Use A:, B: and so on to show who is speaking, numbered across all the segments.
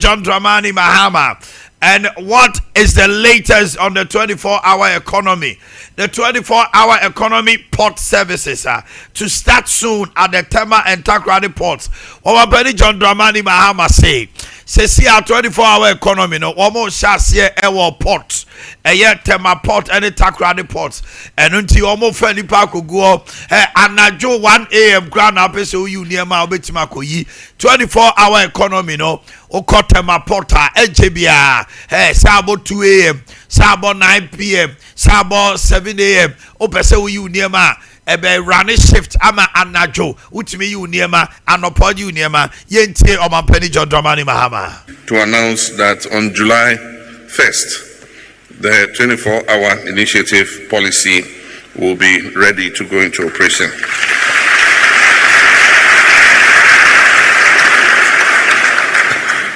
A: John Dramani Mahama. And what is the latest on the 24-hour economy? The 24-hour economy port services to start soon at the Tema and Takrady ports. Omanhene John Dramani Mahama say see our 24-hour economy no almost share ewo port Tema port and Takrady ports and until almost fairly park go anajo 1 a.m. grand apese you near ma obetima koyi 24-hour economy no Tema porta ejebia sabo 2 a.m. sabo 9 p.m. sabo 7 a.m. opese you near ma ebe running shift ama anajo utimi you niema anopo you niema yente Omanhene John Dramani Mahama
B: to announce that on July 1st the 24-hour initiative policy will be ready to go into operation.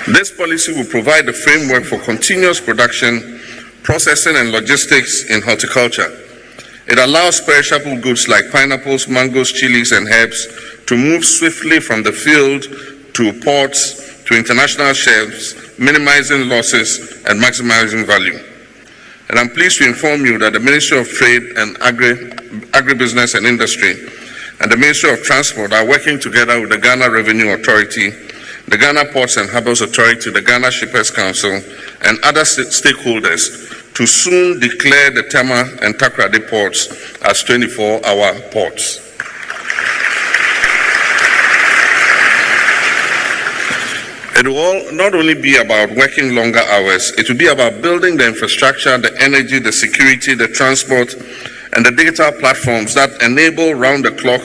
B: This policy will provide the framework for continuous production, processing and logistics in horticulture. It allows perishable goods like pineapples, mangoes, chilies, and herbs to move swiftly from the field to ports to international shelves, minimizing losses and maximizing value. And I'm pleased to inform you that the Ministry of Trade and Agribusiness and Industry and the Ministry of Transport are working together with the Ghana Revenue Authority, the Ghana Ports and Harbours Authority, the Ghana Shippers Council, and other stakeholders to soon declare the Tema and Takrady ports as 24-hour ports. It will not only be about working longer hours, it will be about building the infrastructure, the energy, the security, the transport, and the digital platforms that enable round-the-clock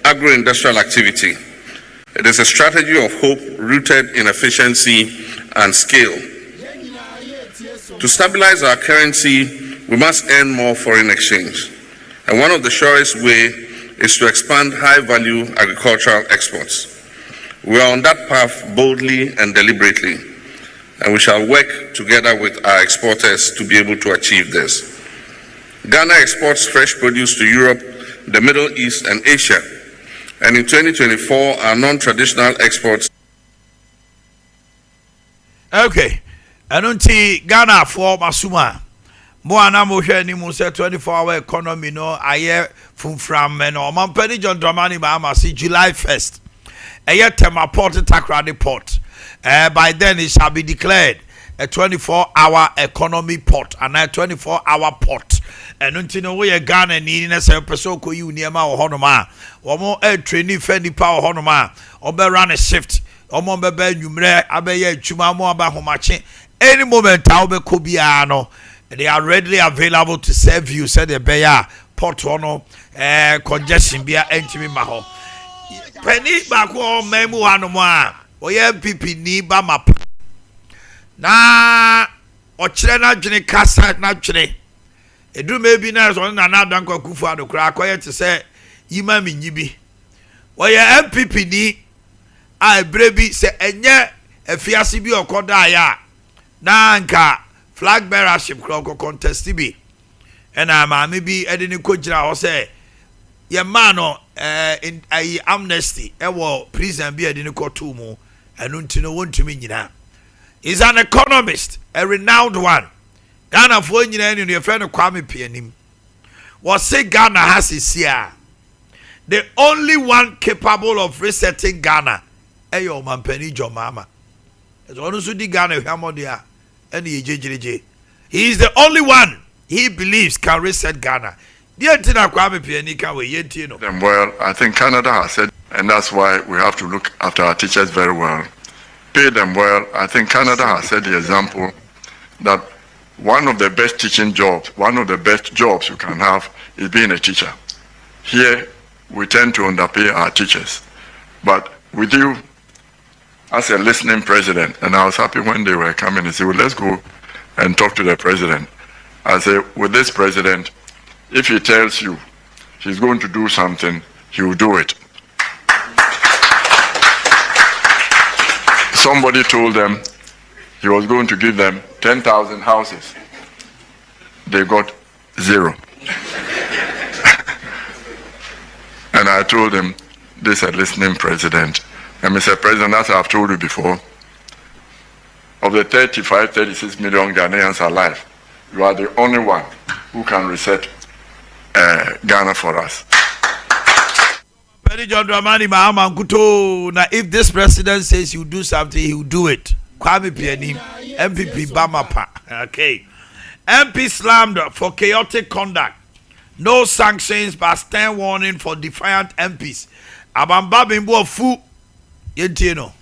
B: agro-industrial activity. It is a strategy of hope rooted in efficiency and scale. To stabilize our currency, we must earn more foreign exchange. And one of the surest ways is to expand high-value agricultural exports. We are on that path boldly and deliberately, and we shall work together with our exporters to be able to achieve this. Ghana exports fresh produce to Europe, the Middle East, and Asia. And in 2024, our non-traditional exports.
A: Okay. Anunti Ghana for Masuma. Moana Moshe ni Musa 24-hour economy no aye from no Omanhene John Dramani Mahama see July 1st. Aye Tema port Takrady port. By then it shall be declared a 24-hour economy port and a 24-hour port. Anunti no we Ghana ni na se person ko yi niema wo honoma. Omo training fe nipa wo honoma. Obe run a shift. Omo bebe nwumre abeye adwuma mo aba homache. Any moment no, they are readily available to serve you. Said the bear port no congestion be entimi maho. Penny bako memu hanoma. Oye pipi ni ba map. Na ochire na dwene kasa na dwene. Edu maybe na so na dan kwakufu ado kra akoye te se yima minyibi. Oye MPP ni a brebi se enye afiase bi okoda ya. Nanka flag bearership crowd contest bi ena maame bi edini ko gira ho say ye man no in amnesty wo prison bi edini ko to mu enu ntino wontumi nyina is an economist, a renowned one. Ghana for nyina enu ye friend Kwame Pianim was say Ghana has is here the only one capable of resetting Ghana eyo Omanhene John Mahama ezo no so di Ghana hwamodia. He is the only one he believes can reset Ghana.
C: Them well, I think Canada has said, and that's why we have to look after our teachers very well. Pay them well. I think Canada has set the example that one of the best teaching jobs, one of the best jobs you can have is being a teacher. Here, we tend to underpay our teachers. But with you, as a listening president, and I was happy when they were coming and said, well, let's go and talk to the president. I said, with this president, if he tells you he's going to do something, he will do it. Somebody told them he was going to give them 10,000 houses. They got 0. And I told him, this is a listening president. And Mr. President, as I've told you before, of the 35, 36 million Ghanaians alive, you are the only one who can reset Ghana for us.
A: John Dramani Mahama Nkuto. Now, if this president says he'll do something, he'll do it. Kwame Pianim, MPP Bamapa. Okay. MP slammed for chaotic conduct. No sanctions, but stern warning for defiant MPs. Abamba Bimbo Fu Yentino.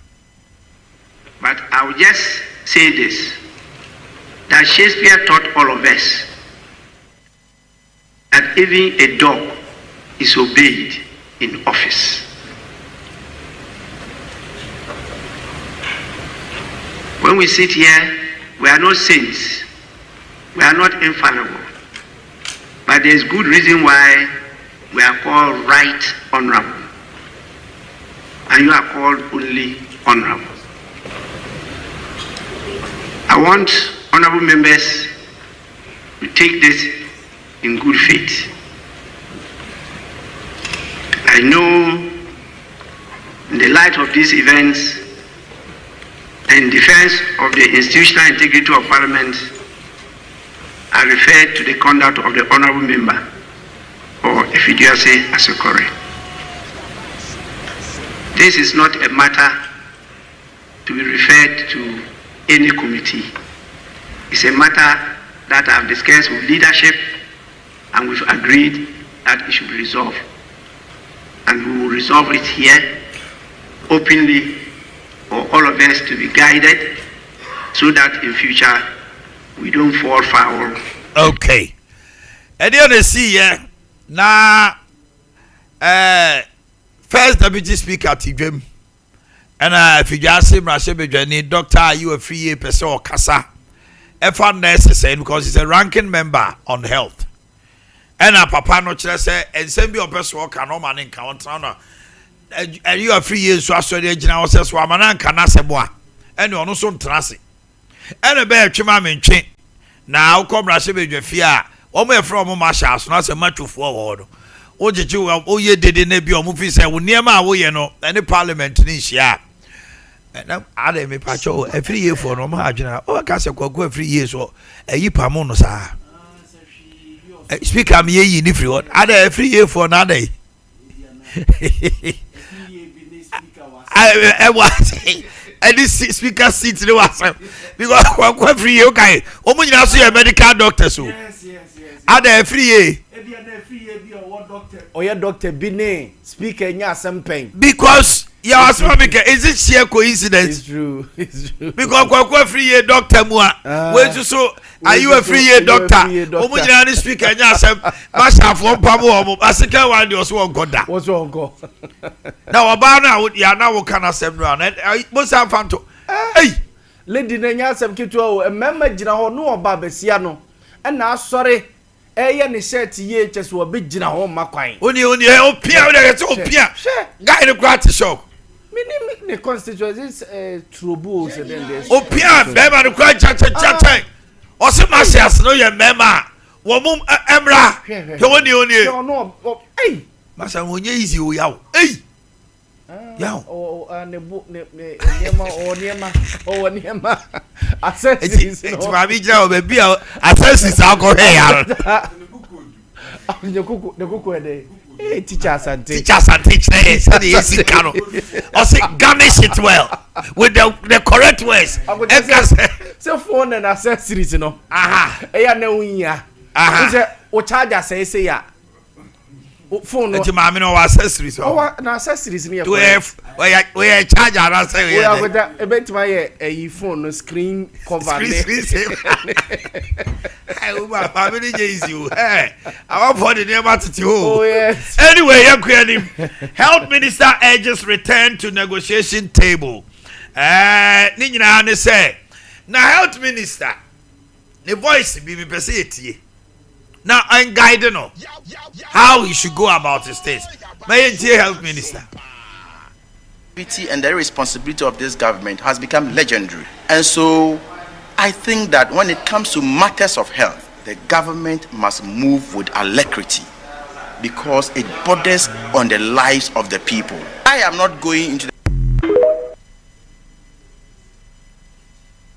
D: But I will just say this, that Shakespeare taught all of us that even a dog is obeyed in office. When we sit here, we are not saints, we are not infallible, but there is good reason why we are called right honorable, and you are called only honorable. I want honorable members to take this in good faith. I know in the light of these events and defense of the institutional integrity of Parliament, I refer to the conduct of the honorable member, or if you dare say, Asokore. This is not a matter to be referred to any committee. It's a matter that I've discussed with leadership, and we've agreed that it should be resolved. And we will resolve it here openly for all of us to be guided, so that in future we don't fall foul.
A: Okay. And you see, yeah, now, first Deputy Speaker Tidwem, and if you just say, Brashebe, Doctor, you a free person or Kasa, F1 necessary because he's a ranking member on health. And a papa no say, and send me a person who can no man encounter. And you are 3 years so Australia general says, Wamanan Canaseboa, and you are no son trasi. And a bear Chimam now come Brashebe, fear, or me from Mashas, not so much forward. Oh, did you, oh, ye did in a bio movie say, near my way, you know, any parliament in this year. And I me pacho every year for no margin. Oh, I can't say go every year so a yipamono, sir. Speak I'm ye in if you want. Are every year for another day? I was and this speaker seat the was because every year, okay. Omo you see a medical doctor so. Yes. Are every year?
E: Or your doctor Bine speaker nya something.
A: Because yeah, is it sheer coincidence?
E: It's true.
A: Because free year doctor mua. Where you so are you a free year doctor? Omunjani speaker nya sem masha for pamo asika one dey so on goda.
E: What's wrong go?
A: Now about now ya now we can asem no and most am fanto. Hey,
E: lady na nya sem kitwa o memma gina ho no oba besia no. E na asore eye ne shirt ye chese wo be gina ho makwan.
A: Oni opia we dey say opia. Guy the grant shock.
E: Me constituency is trouble so then there's
A: opia bema the grant cha. Ose masias no ye mema. Wo mum emra. Ke oni.
E: No hey.
A: Masa wonye easy o yawo. Hey. Yawo.
E: Oh niema. Accesses.
A: It's ma bi jira o be bia accesses alcohol ya.
E: The kuku ede. Hey, teachers and
A: teachers, easy cano. Or say garnish it well with the correct words.
E: So phone and accessories, you know.
A: Aha.
E: Eya ne unya.
A: Aha.
E: O charger say ya. Phone.
A: Eti ma me no accessories.
E: Oh, na accessories ni.
A: To we charger na say.
E: We are with that. Ebet my a phone screen cover.
A: Screen. Hey, my family is you. Hey, I want for the name at you.
E: Oh yes.
A: Anyway, Health Minister urges return to negotiation table. Ni nyina ne say. Na Health Minister. The voice be me pese. Now I'm guiding on how he should go about his things. May Health Minister.
F: And the responsibility of this government has become legendary. And so I think that when it comes to matters of health, the government must move with alacrity because it borders on the lives of the people. I am not going into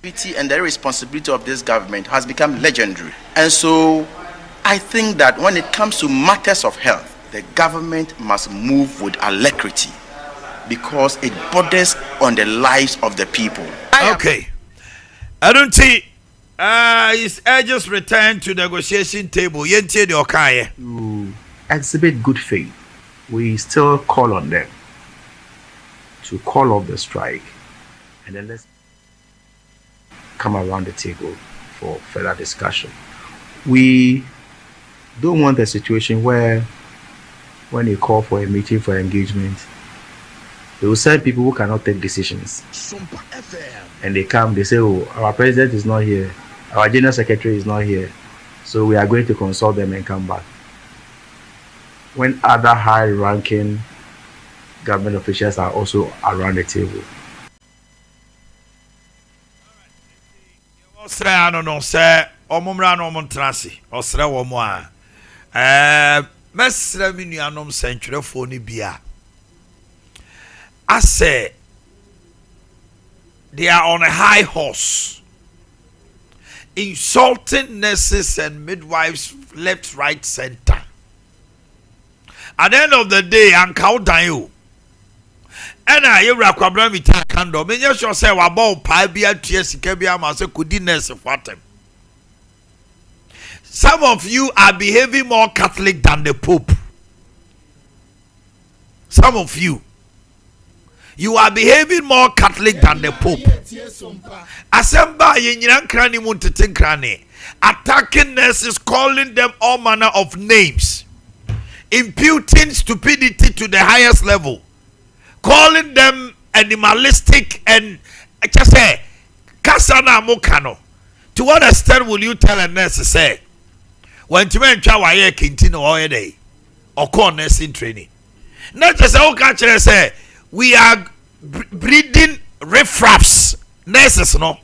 F: And the responsibility of this government has become legendary. And so I think that when it comes to matters of health, the government must move with alacrity because it borders on the lives of the people.
A: Okay. I don't see. His just returned to negotiation table. Yente de Okaye.
G: To exhibit good faith, we still call on them to call off the strike, and then let's come around the table for further discussion. We don't want a situation where when you call for a meeting for engagement, they will send people who cannot take decisions.
H: Sompa FM.
G: And they come, they say, oh, our president is not here, our general secretary is not here, so we are going to consult them and come back. When other high-ranking government officials are also around the table.
A: Osra no no say omumra no montrasi osra wo mo a mesra mi nuanom sentwerefo ni bia ase they are on a high horse insulting nurses and midwives left right center. At the end of the day anka udan you and I kwabra mi ta kando me nya sure say wa bow pa bia tue sika bia ma say kudi nurse for them. Some of you are behaving more Catholic than the Pope. Some of you are behaving more Catholic than the Pope. Asemba ye nyina krani mu tete krani attacking nurses, calling them all manner of names, imputing stupidity to the highest level, calling them animalistic and just say kasana mokano. To what extent will you tell a nurse say when to men try why continue all day or call nursing training? Not just say we are breeding riffraffs nurses no.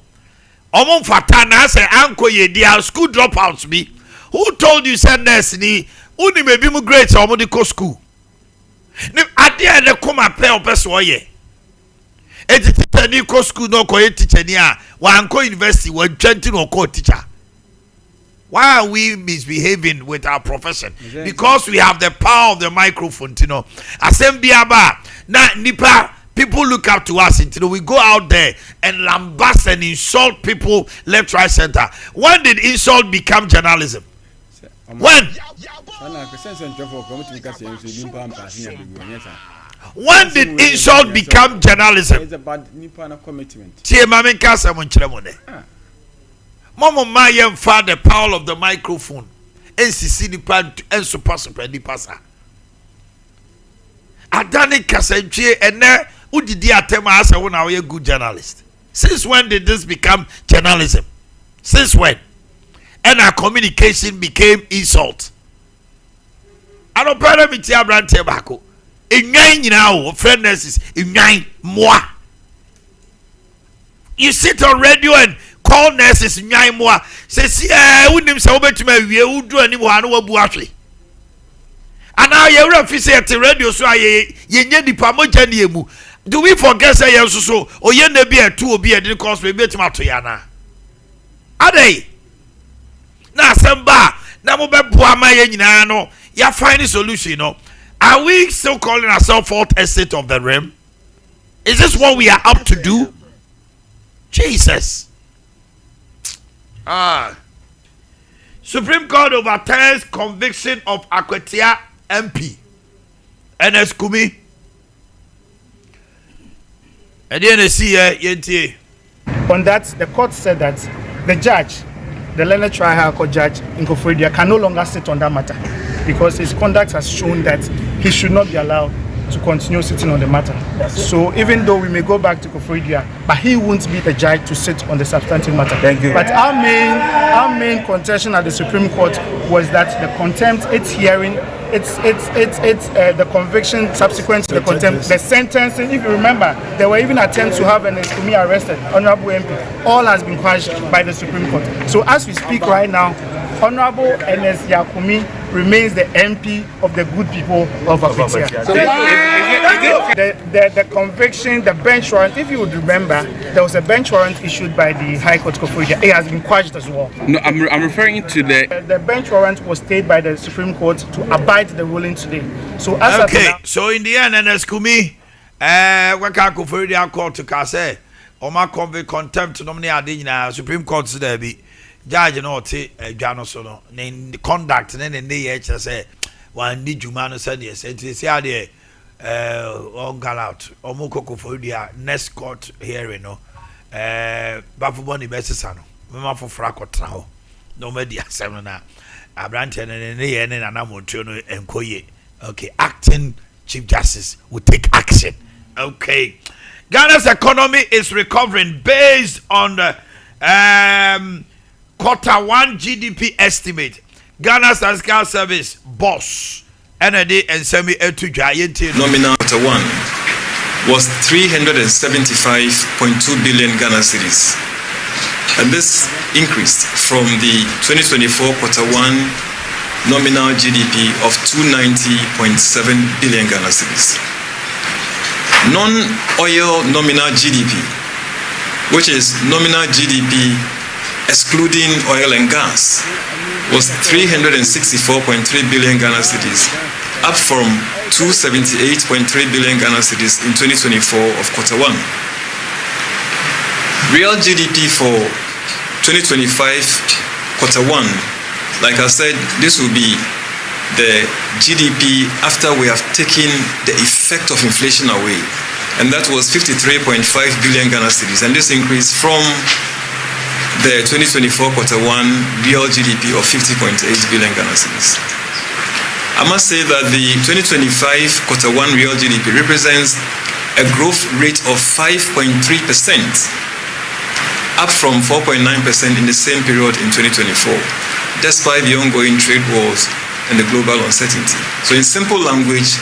A: Omon fatana say anko ye dia school dropouts be. Who told you say nurse ni uni may be mu great or medical school? Ade ade come apel person ye. Teacher ni ko school no ko teacher ni a wan ko university wan 20 no ko teacher. Why are we misbehaving with our profession? Because we have the power of the microphone, you know. Assembly aba na nipa people look up to us, you know. We go out there and lambast and insult people left, right, center. When did insult become journalism? When? When did insult become journalism?
E: It's about nipa commitment.
A: See, mama kasa monchiremone. Mama mayem fa the power of the microphone. NCC nipa and super nipa sa. Adani kasa nchie ene udidi atema asa wona we good journalist. Since when did this become journalism? Since when? And our communication became insult. I don't pray me tia brante bako. Inyan nyina friendness is inyan moi. You sit on radio and call nurses inyan moi. Say see unim say obetuma wie udu ani mo anu wabu ahwe. Ana ye refise at radio so ye nya dipa moja ne emu. Do we forget say ye so oye na bi etu obi e dey cause we betuma to ya na. Ade na samba na mo be boa ma ye nyina no ya find a solution no. Are we still calling ourselves fourth estate of the realm? Is this what we are up to do? Jesus. Supreme Court overturns conviction of Akwetia MP. NS Kumi.
I: On that, the court said that the judge, the learned trial court judge in Koforidua, can no longer sit on that matter because his conduct has shown that he should not be allowed to continue sitting on the matter. So even though we may go back to Koforidua, but he won't be the judge to sit on the substantive matter. Thank you. But our main contention at the Supreme Court was that the contempt, its hearing, it's the conviction subsequent to the contempt, the sentencing. If you remember, there were even attempts to have an Kumi arrested, Honorable MP. All has been quashed by the Supreme Court. So as we speak right now, Honorable NS Yakumi remains the MP of the good people of Afitia. The conviction, the bench warrant, if you would remember, there was a bench warrant issued by the High Court of Koforidua. It has been quashed as well.
H: No, I'm referring to
I: the bench warrant was stayed by the Supreme Court to abide the ruling today. So as
A: okay, so in the end, and as Kumi, what can Koforidua court to Kase, or my contempt nominee Adina, Supreme Court today be. Judge no te dwano so no ne conduct ne ne ye say wan di juma no say dey say ade on gal out omukoko for dia next court hearing no bafo boni besesa no mema fo fra kotra ho no ma di asem na abrante ne ye ne na montio no enkoye. Okay, acting chief justice will take action. Okay, Ghana's economy is recovering based on the Q1 GDP estimate. Ghana Statistical Service boss NAD and semi etu giant
J: nominal Q1 was 375.2 billion Ghana cedis, and this increased from the 2024 Q1 nominal GDP of 290.7 billion Ghana cedis. Non-oil nominal GDP, which is nominal GDP excluding oil and gas, was 364.3 billion Ghana cedis, up from 278.3 billion Ghana cedis in 2024 of Q1. Real GDP for 2025 Q1, like I said, this will be the GDP after we have taken the effect of inflation away, and that was 53.5 billion Ghana cedis, and this increased from the 2024 Q1 real GDP of 50.8 billion Ghana cedis. I must say that the 2025 Q1 real GDP represents a growth rate of 5.3%, up from 4.9% in the same period in 2024, despite the ongoing trade wars and the global uncertainty. So in simple language,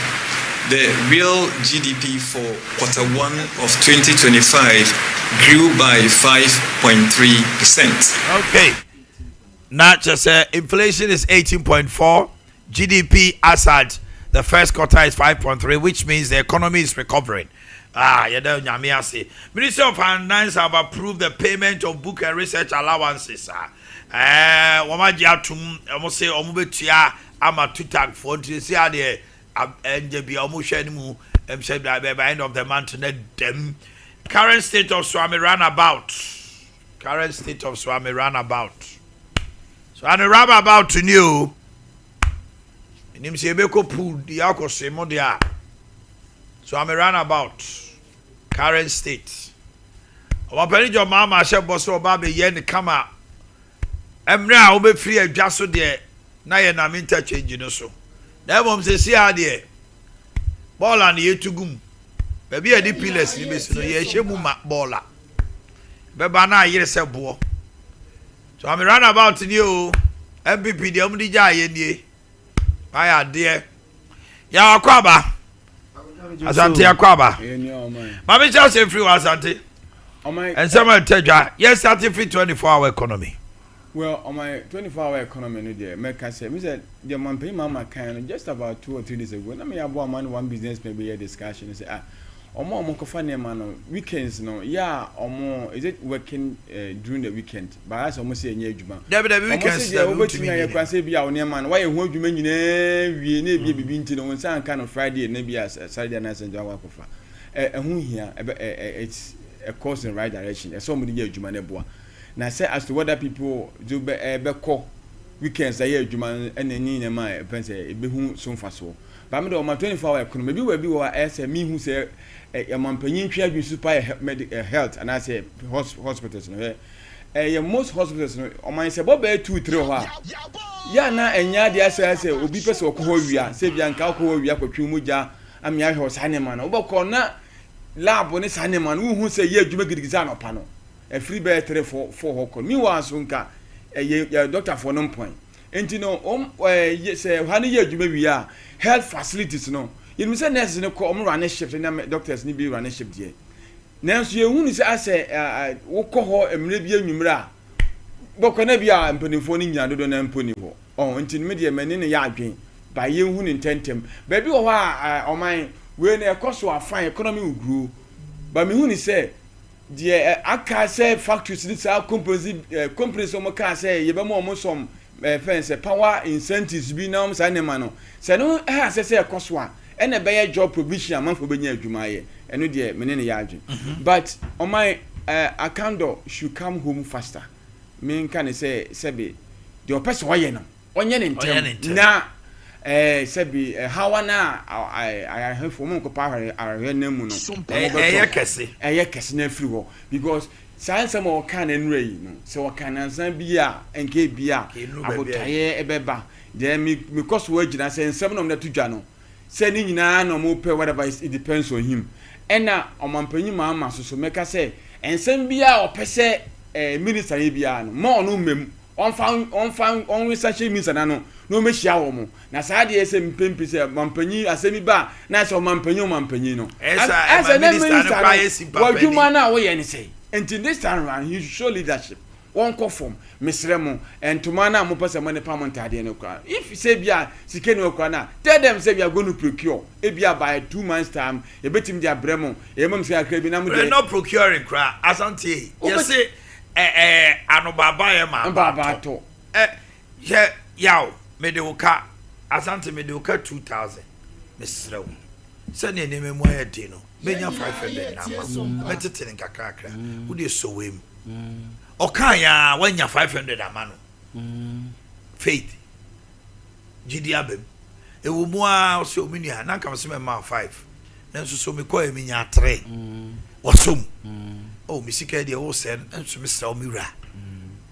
J: the real GDP for Q1 of 2025 grew by 5.3%.
A: Okay. Now just inflation is 18.4. GDP as at the first quarter is 5.3, which means the economy is recovering. Ministry of Finance have approved the payment of book and research allowances. Ama tutak for to see how the NJB almost anymore said by the end of the month net them. Current state of Swami runabout. Current state of Swami runabout. So and a runabout to new. In him say beko pool the alcohol say more there. Swami runabout. Current state. Our penny your mama shall boss or baby yen come out. Emra will be free a just so there. Na ye na interchange no so na mom se si ade ball and ye tugum baby e di pillars ni be no ye hwemu ma baller be ba na yire se bo so am run about ni o MPP de am di ja ye nie ai ade ya akwaba asante akwaba ma be just free asante and some tedwa yes starting free 24-hour economy.
K: Well, on my 24-hour economy, no dear, make I say, Mr. The man pay mama kind just about 2 or 3 days ago. I mean, I bought one business maybe a discussion and say, or more money man weekends, no, yeah, or more is it working during the weekend? But I almost say near Juma.
A: The weekends,
K: I can say be our near man. Why won't you mean we need be into on some kind of Friday, maybe as Saturday night and Java Kofa. And who here it's a course in the right direction. As somebody here, Juma Neboa. Now say as to whether people do be call weekends a year Juma and any in my pensay be who soon fast so. But I'm on my 24-hour economy. Maybe we will ask me who say a man paying care you supply health and I say hospitals. Most hospitals on my say about 2-3 ya na enya dia say obi pese okoho wia say bianka okoho wia kwatwi muja am ya hwe sane man oboko na lab ne sane man hu say ye adwuma gidigisa no pa no a free bear 3-4 hokon mi wa so nka doctor for no point enti no say hani ye adwuma wia health facilities no you say nurse ne ko run shift na doctors ni bi run shift die nanso ye hu ni say wo ko ho emre bi anwumra boko na bia mpanimfo ni nya dodo na mponi ho oh nti media menene ya adwen ba ye hu ne tentem ba bi wo ha oman we na ekoso afan economy will grow ba me hu ni say de aka say factories this are companies o mo ka say ye be mo som fence power incentives bi na o say ne ma no say no ha say ekoso a ene be ye job provision amanfo be nya adwuma ye eno de menene ya adwen but oman Akando should come home faster. Me can say sebi the person why no onye ne ntem na sebi how na I have for mo ko pa ahwe na mu no eye kese na free ho because science mo kan enra yi no se wo kan ansan bia enke bia abotaye ebeba de me cause we gina say nsem no na tudwa no say ni nyina no mo pay whatever it depends on him ena omampanyi ma so meka say ensem bia opese minister bia no mo no mem on research minister na no me hia wo mo na saa de ese mpempi se mampanyi asemi ba na se mampanyi no esa minister na wadwuma na wo ye ne say until this time around he show leadership one call form misremo entuma na mo pese mo ne pamantade ne kwa if say bia sikeni okwa na tell them say we are going to procure e bia by 2 months time e betim dia bremo e mam say akra bi na mo
A: de no procuring kra asante you say anobaba ye ma
K: baba to
A: yaw me de woka asante me de woka 2000 misrewo se ne ne memo ya de no menya 500 na ma metete nkakrakra wo de sowem okanya wanya 500 amano faith gidi abem ewo mu a so omini ha na kam se me ma 5 na so so me ko e minya 3 wasom oh misika de wo sen enso me sra o miwra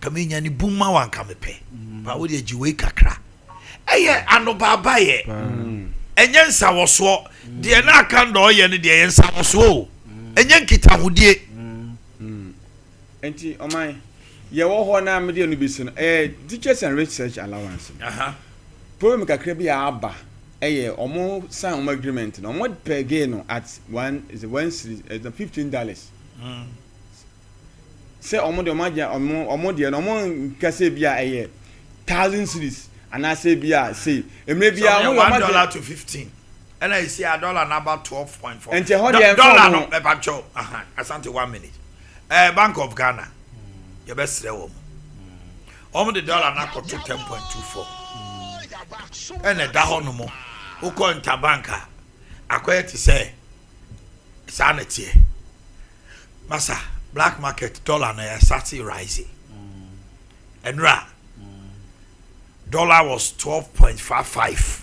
A: kamenya ni bumma wan ka mepe ba wo de giwe kakra eye anobaba ye enye nsa woso de na aka ndo ye ne de nsa woso enye nkita hodie
K: enti omai ye wo ho na me de no bi sino teachers and research allowance problem kakra bi aba omo sign on agreement no mo per gay no at $15 say omo de omo de no mo kase bi a 1000 cedis and I say bi a say emre bi a
A: $1 to 15 and I see a dollar na about 12.4
K: enti ho de
A: dollar no e ba cho asante 1 minute Bank of Ghana you best say omo the dollar na ko to 10.24 ene da ho no mo uko ntabanka akoye ti say sanity masa black market dollar na start rising and dollar was 12.55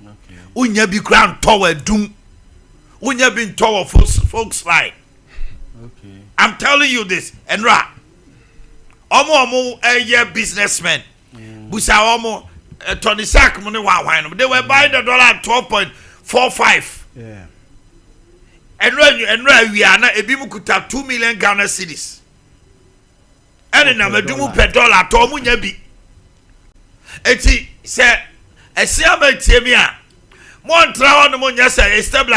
A: okay unya bi crown tower dum unya bi tower folks line okay I'm telling you this and omo businessmen busa omo Tony Sack money they were buying the dollar at 12.45
K: yeah
A: and we are na ebi mu kuta 2 million Ghana cedis and na medumu per dollar to omo nya bi eti se esia ba tie mi a mo ntra ho mo nya se stable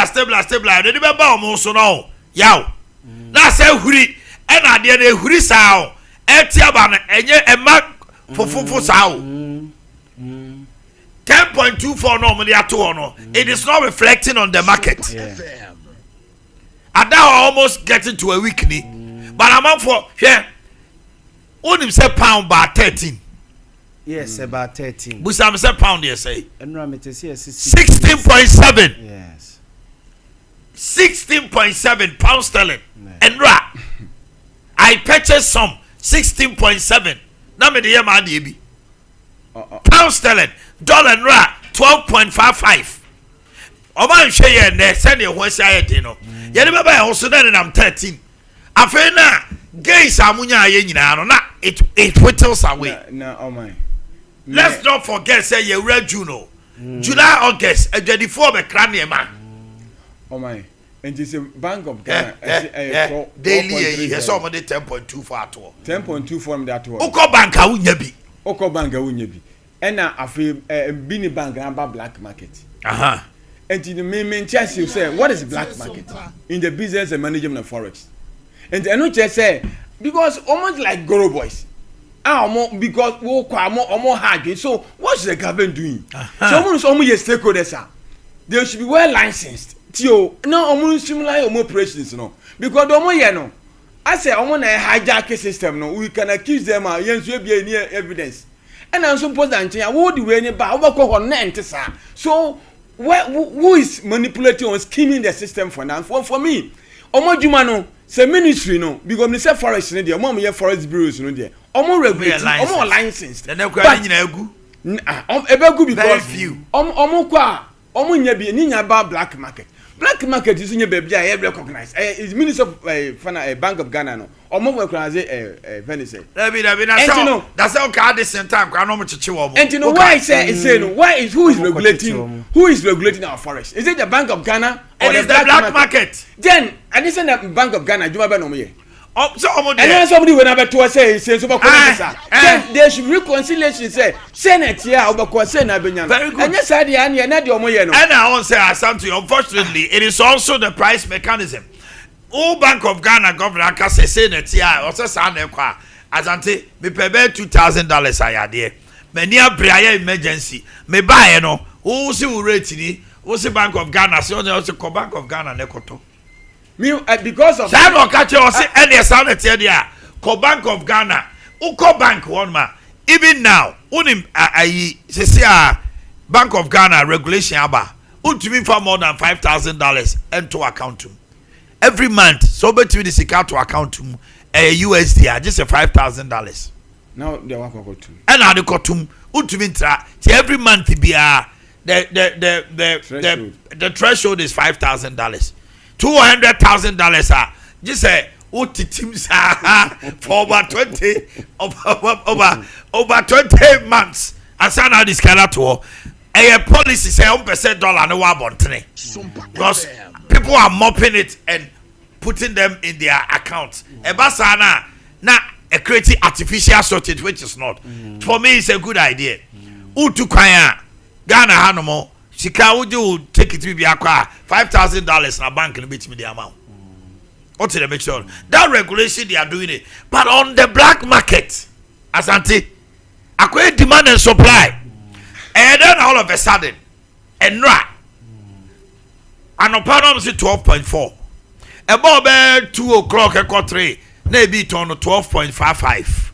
A: de be ba omo so no yaw na se huri and ade na huri sao etia ba na enye ema fofofo sao 10.24 no money at all no. It is not reflecting on the market. Yeah. And now almost getting to a weekly. But I'm up for only say pound by 13.
E: Yes, about 13.
A: But I'm say pound yes say.
E: And
A: 16.7.
E: Yes.
A: 16.7 pound sterling. And I purchased some 16.7. Now me the year man dey be. Pound sterling, dollar and 12.55. Oman share ye ne send you who say it no. Ye ne baba also then I'm 13. Afa na gays amunya ye nyina no na it whittles away.
K: Na Oman.
A: Let's not forget say ye read Juno. July August 24 be crane ma.
K: Oman. And it's a Bank of Ghana
A: daily ye so mo de 10.24 at all.
K: 10.24 that all.
A: Uko banka wunya bi.
K: Oko bank wunya bi ena afi bini bank number black market and the main chance you say what is black market in the business and management of forex and I know just say because almost like Goro boys because we omo hard. So what's the government doing? So omo yes stakeholders are. They should be well licensed. Tio, no omo streamline omo operations no. Because omo ye no. I say omo na hijack system no. We can accuse them against we be any evidence. And I'm supposed that wo the way ni ba obako ho na ente sa. So who is manipulating or scheming the system for now? For me, omo djuma no, say ministry no, because me say Forex no there, omo me Forex bureaus no there. Omo regulate, omo licensed.
A: Then they cry nyina egu.
K: Ebegu because
A: very few.
K: Omo kwa, omo nya bi ni nya ba black market. Black market is nya baby I recognize. Is Minister of Bank of Ghana no. Omo we recognize Venice.
A: That's how card this time kwa no mo chichi wo mo.
K: And you know why I say no, who is regulating our forest? Is it the Bank of Ghana or
A: the black market?
K: Then I listen the Bank of Ghana juma be no me.
A: So omo
K: and then somebody when I to say so then there should reconciliation say Senate here obako say na benya. And yes I dey na dey omo ye no.
A: And I want say something unfortunately it is also the price mechanism. All Bank of Ghana governor can say Senate here or say sa na kwa azante me pebe $2,000 ayade. Me ni abriya emergency. Me buy no. Who see we rate ni? Who see Bank of Ghana say on say Bank of Ghana ne koto.
K: Me because of
A: that no catch you say any sound here there ko Bank of Ghana uko bank one ma even now unim say Bank of Ghana regulation aba untumi for more than $5,000 into account every month so between the account to account USD just $5,000
K: now they want to go to
A: and now the kotum untumi tra every month be the threshold is $5,000 $200,000 just say teams for over 20 months and so now this kind of tour a policy say $1% no one because people are mopping it and putting them in their accounts ebasana na a creating artificial shortage which is not for me it's a good idea utu kwanya Ghana hanomo Sika would take it to be $5,000 in a bank and beat me the amount. What to make sure that regulation they are doing it, but on the black market, Asante, acquire demand and supply, and then all of a sudden, and right, and upon say 12.4, about 2 o'clock a quarter, maybe it on 12.55,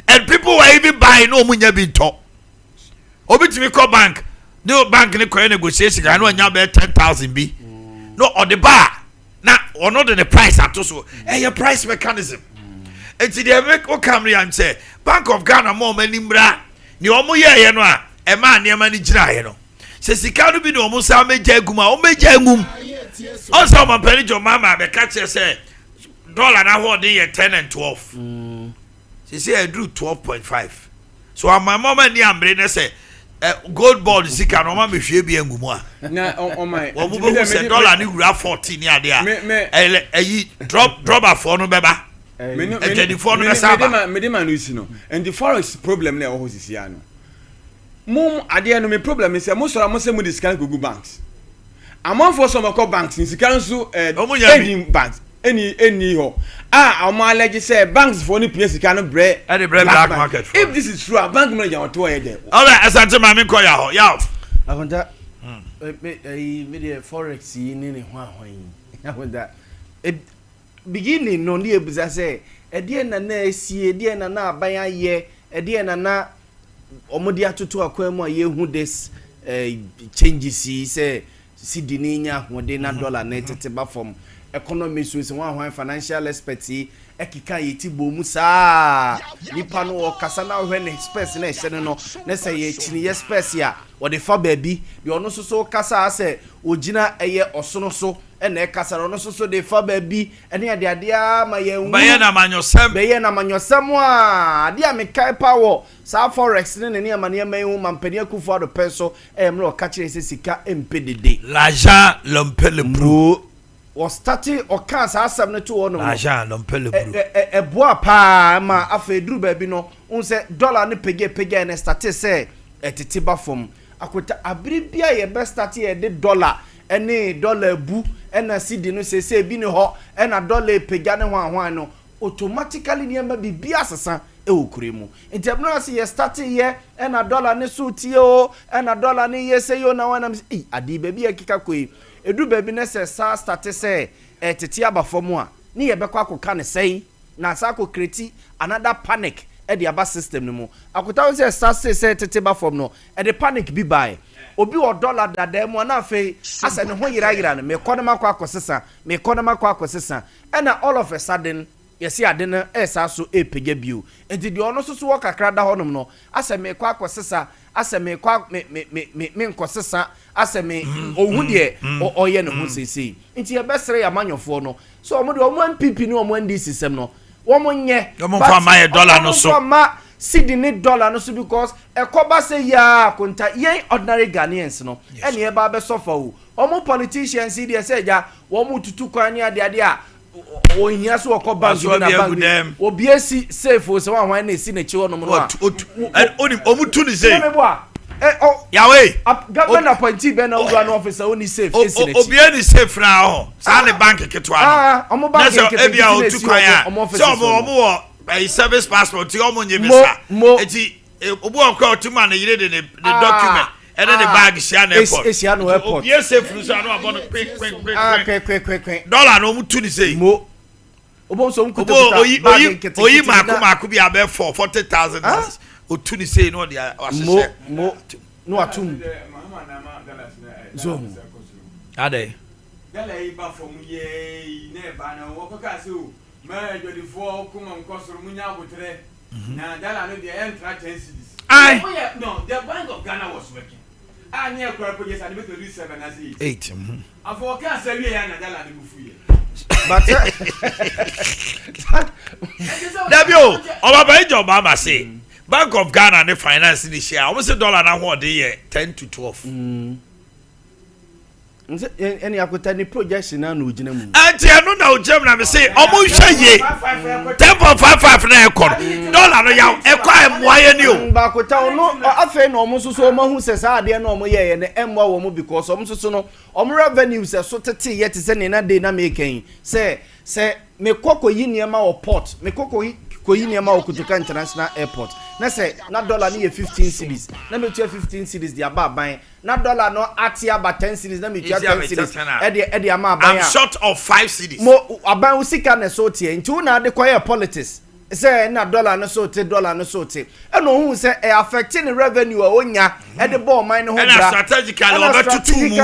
A: and people were even buying no money being top. Obi to me call bank. No bank ni kwa negotiation I know nya be 10,000 bi no or the bar na or not the price at so your price mechanism enti dey make o come here and say Bank of Ghana more many mbra ni omo ye no a e ma ne ma ni gira ye no se sika no bi no omo sa meja aguma o meja agum o so ma pani jo mama be catch say dollar na ho dey 10 and 12 she say I drew 12.5 so my mama ni ambre ne say gold board sika no ma me hwe bi angumu a
K: na on my
A: wo bu say dollar ni wura 14 ni ade a drop afọ no beba me no no isi no and the forex problem na ho sisi ya no mum ade no me problem is mo so mo say mo discount go banks among for some banks in sika nso any banks any ho am allege say banks for any place sika no bre black market
K: if this is true a bank manager want to hear there
A: all right asante ma me ko ya ho yaw
E: akonta me the forex ni ne ho ahon akonta beginning no ne ebuza say ede na esie ede na aban aye ede na omodi atoto akwa mu aye hu this changes say cedi ni nya hode na dollar na tete ba from economy so one financial experts ekika yeti bomu saa nipa no okasa na hwe ne experts na ehye no na say ye chini experts ya wo de fa baabi de ono so kasa say ogina eye osono so na ekasa ono so de fa baabi ene ade ade a ma ye wu
A: be na
E: manyosam a ade a me kai power sa forex ne ne ama ne ma hu mampani akufo ado peso emro ka kire se sika empedede
A: l'argent l'homme le bro
E: o starting o kan sa asam ne to ono
A: l'argent l'homme le bro
E: boa pa ma afedru baabi no unse dollar ne pege ne start say etete ba fom akota abiri bia ye best start ye de dollar ene dollar bu ena cedi no se bi ne ho ena dollar pega ne ho no automatically niema bibia asesa e okure mu nti abno ase ye start ye e na dollar ne so tie o e na dollar ne ye se yo na wana adi baby akika koi edu baby ne se sa start se tete abafom a ne ye bekwa akoka ne sei na sa ko kreti another panic e the aba system no mu akota se start se tete abafom no e the panic bi buy obi o dollar dada mu na afei asa ne ho yira ne me konoma kwa akosesa me konoma kwa akosesa and all of a sudden yes ya de na esa so epege biu enti de ono so wo kakra da honom no asa me kwa akosesa asa me kwa me nkosesa asa me ohu de oye ne ho sesi enti e besere ya manyofo no so omo de omo MPP ni omo ndi system no omo nye
A: omo fa my dollar no so
E: Sydney dollar no so because ekoba say ya konta yen ordinary Ghanaians no ene e ba be suffer o omo politicians dey say ja wo mu tutu kwan ade a o hia so okoba zo na bank obi esi safe o se wan wan na si na chi wonom no
A: oni omu tu ni say
E: yawe government appointee be na udwa no officer oni safe esi na chi
A: obi ani safe na ho sa ne bank ketwa no
E: omo bank ketwa
A: e bia o tu kwan ya so omo a service passport ti omo nye bisa eti obu okwa otuma na yire de document and then the bag share airport
E: Esiano airport
A: obi safe no so no abon quick dollar no mutu ni say
E: mo obo so mkuta
A: oyi mako bi abe 40,000 dollars otu ni say no dia
E: asese mo no atum zo
A: ade
K: dala yi ba fo mu ye ne ba na wo ko ka se o ma jodifo kuma nkosoro munya agotre na dala no dia entra 10 cities no the Bank of Ghana was working near Corporation and make 7 as
A: 8
K: afọ ka say we ya na dala de bufu ye
E: but
A: Dabio Obaba Ijoba ma say Bank of Ghana the finance this year almost dollar na ho de ye 10 to 12
E: any akota ni projection na no gina mu
A: anti anu na ojam na me say omo hwe ye 10.55 na ekọ dollar no ya ekọ emoaye ni o
E: ba akota no afa na omo soso omo hu se sa ade na omo ye ne emwa wo mu because omo soso no omo revenue se so tete ye te se ne na de na make say me kokko yi niema o port me kokko yi niema o Kutuka International Airport na say na dollar ni 15 cedis na me 15 cedis dia ba ban na dollar no atia ba 10 cedis na me 10 cedis e de ama ban
A: I'm short of 5 cedis
E: mo aban usika na so tie nti una de koye politics say na dollar no so te e no hu say e affecting revenue a onya e de ball man no ho bra
A: strategically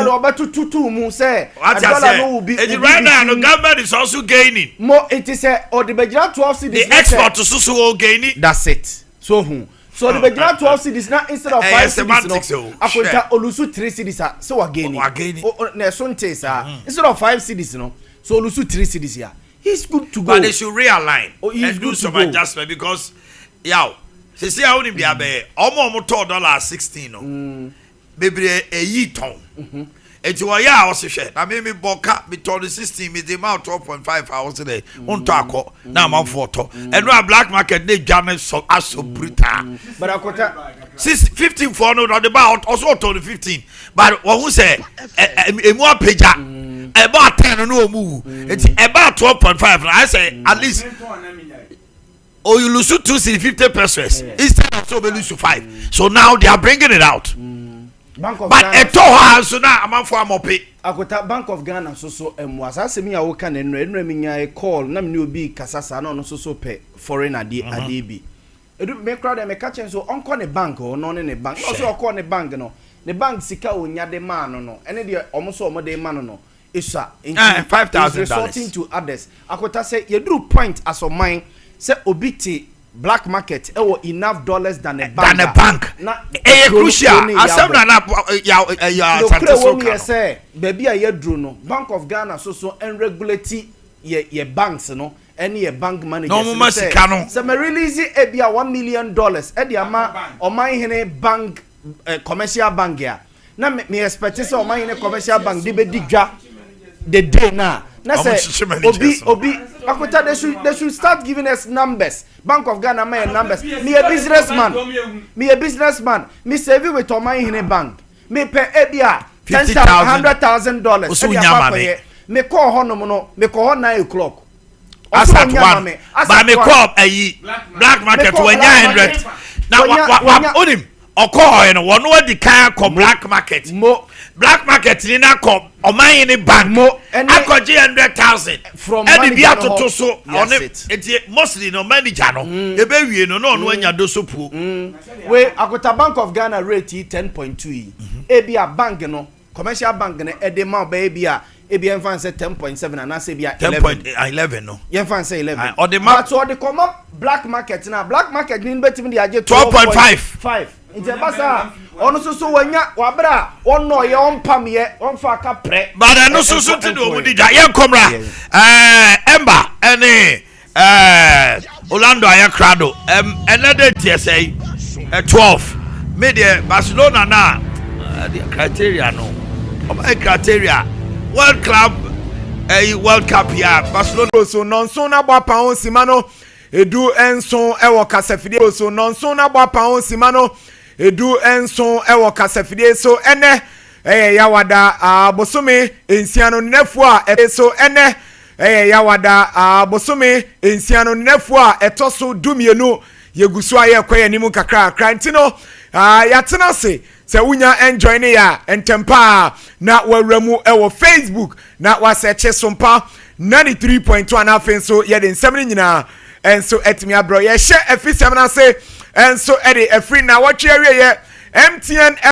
E: obetutu mu say dollar no will be
A: right now no government is also gaining
E: mo it is o de bejira 12 cedis
A: the export to so gaining
E: that's it so the bejira 12 cedis na instead of 5 cedis no akonta olusu 3 cedis so wa gaining na so ntesa instead of 5 cedis no so olusu 3 cedis ya he's good to go
A: but they should realign and do some adjustment because yaw see how him dia be omo $16 no bebre eyi ton eti wo ya o se hwe na me boka me ton 16 me dey mount 12.5 hours there on to akọ na am for to and no black market dey jam so aso brutal
E: but akota
A: 15 for no the about also to 15 but wo hu say emu apeja about 10 no move it's about 12.5 I say at least or you lose 250 pesos instead of so we lose 5 so now they are bringing it out but eto ha so na amanfo amope
E: akota Bank of Ghana so emu asase mi ya wo kan enra mi nya call na me obi kasasa na no so pe foreign ade bi edu me crowd me catch so onko ne bank o no ne bank no so onko ne bank no ne bank sika onya de ma no ene de omo so omo de ma no isa
A: $5,000
E: resorting to others akota say you do point as of mine say obiti black market enough dollars than a bank na
A: crucial asem na ya
E: so say baby a yedru no Bank of Ghana so and regulate ye banks no any ye bank managers
A: no masika no
E: say me release e bia $1 million e de ama Omanhene bank commercial bank ya na me expect say Omanhene commercial bank de be digwa the day na say obi akota they should start giving us numbers. Bank of Ghana my numbers me a businessman me save with Omanhene bank me pay ebia $100,000 me call honom no me call 9 o'clock
A: asat one ba me call black market wanya 100 na onim okoy no wono di kan ko black market black market ni na ko Omanhene bank akoje 100,000 from and bi atoto so on it mostly no manager no e be wie no no anya do so pu
E: we Akota Bank of Ghana rate 10.2 e bi a bank no commercial bank no e dey ma ba bi a e bi enfan say 10.7 and say bi a
A: 10.11 no
E: ye enfan say 11
A: or the market
E: so the come up black market na black market ni betimi dey age
A: 12.5
E: nje basa onu so wanya wabra onno ye onpam ye onfa ka pre
A: bada no so ti do mu dija ye komra emba ene Orlando Ayakrado another TSA 12 media Barcelona na the criteria no criteria World Club World Cup ya Barcelona
H: so nonso na gba pound simano edu enso ewo kasafide so nonso na gba pound simano edu enso ewo kasafide so ene yawada abosome ensiano nefu a so ene yawada abosome ensiano nefu a etoso dumienu yegusu aye kwaye nimu kakra krantino yatena se wunya enjoy ne ya entempa na wawramu ewo Facebook na waseche Sompa 93.1 na afenso ye den nsem nyina enso etimi abro ye hye afisem na se enso ede afri na watwe awie ye MTN